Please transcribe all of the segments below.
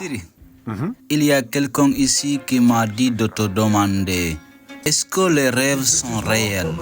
Siri, Mhm. il y a quelqu'un ici qui m'a dit de te demander, est-ce que les rêves sont réels?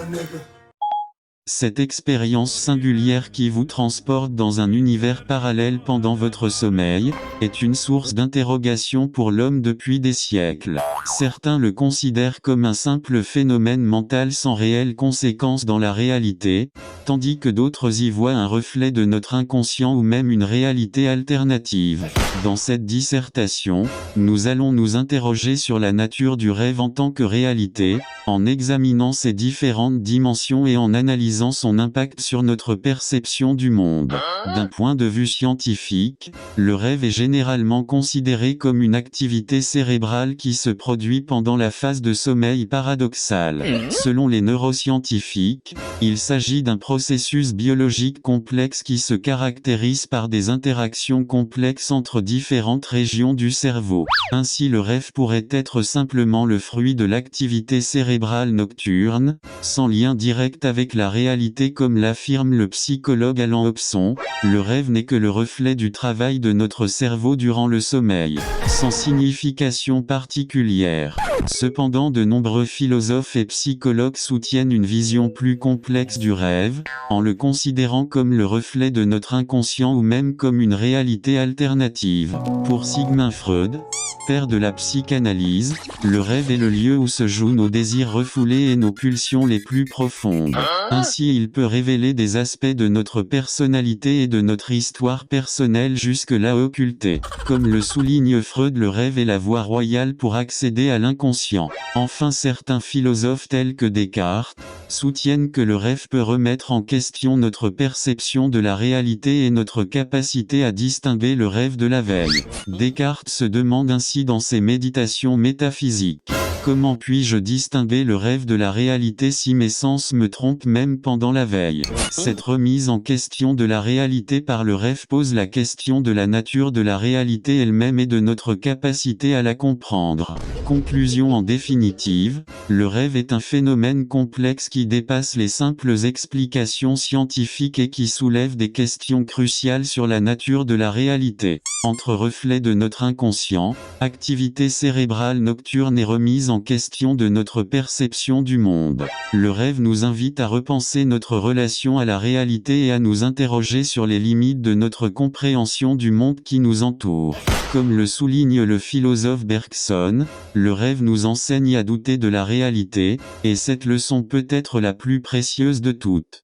Cette expérience singulière qui vous transporte dans un univers parallèle pendant votre sommeil, est une source d'interrogation pour l'homme depuis des siècles. Certains le considèrent comme un simple phénomène mental sans réelles conséquences dans la réalité, tandis que d'autres y voient un reflet de notre inconscient ou même une réalité alternative. Dans cette dissertation, nous allons nous interroger sur la nature du rêve en tant que réalité, en examinant ses différentes dimensions et en analysant son impact sur notre perception du monde. D'un point de vue scientifique, le rêve est généralement considéré comme une activité cérébrale qui se produit pendant la phase de sommeil paradoxal. Selon les neuroscientifiques, il s'agit d'un processus biologique complexe qui se caractérise par des interactions complexes entre différentes régions du cerveau. Ainsi, le rêve pourrait être simplement le fruit de l'activité cérébrale nocturne, sans lien direct avec la réalité comme l'affirme le psychologue Alan Hobson. Le rêve n'est que le reflet du travail de notre cerveau durant le sommeil, sans signification particulière. Cependant, de nombreux philosophes et psychologues soutiennent une vision plus complexe du rêve, en le considérant comme le reflet de notre inconscient ou même comme une réalité alternative. Pour Sigmund Freud, père de la psychanalyse, le rêve est le lieu où se jouent nos désirs refoulés et nos pulsions les plus profondes. Ainsi, il peut révéler des aspects de notre personnalité et de notre histoire personnelle jusque-là occultés. Comme le souligne Freud, le rêve est la voie royale pour accéder à l'inconscient. Enfin, certains philosophes tels que Descartes soutiennent que le rêve peut remettre en question notre perception de la réalité et notre capacité à distinguer le rêve de la veille. Descartes se demande ainsi dans ses méditations métaphysiques: comment puis-je distinguer le rêve de la réalité si mes sens me trompent même pendant la veille? Cette remise en question de la réalité par le rêve pose la question de la nature de la réalité elle-même et de notre capacité à la comprendre. Conclusion en définitive, le rêve est un phénomène complexe qui dépasse les simples explications scientifiques et qui soulève des questions cruciales sur la nature de la réalité. Entre reflets de notre inconscient, activité cérébrale nocturne et remise en question de notre perception du monde, le rêve nous invite à repenser notre relation à la réalité et à nous interroger sur les limites de notre compréhension du monde qui nous entoure. Comme le souligne le philosophe Bergson, le rêve nous enseigne à douter de la réalité, et cette leçon peut être la plus précieuse de toutes.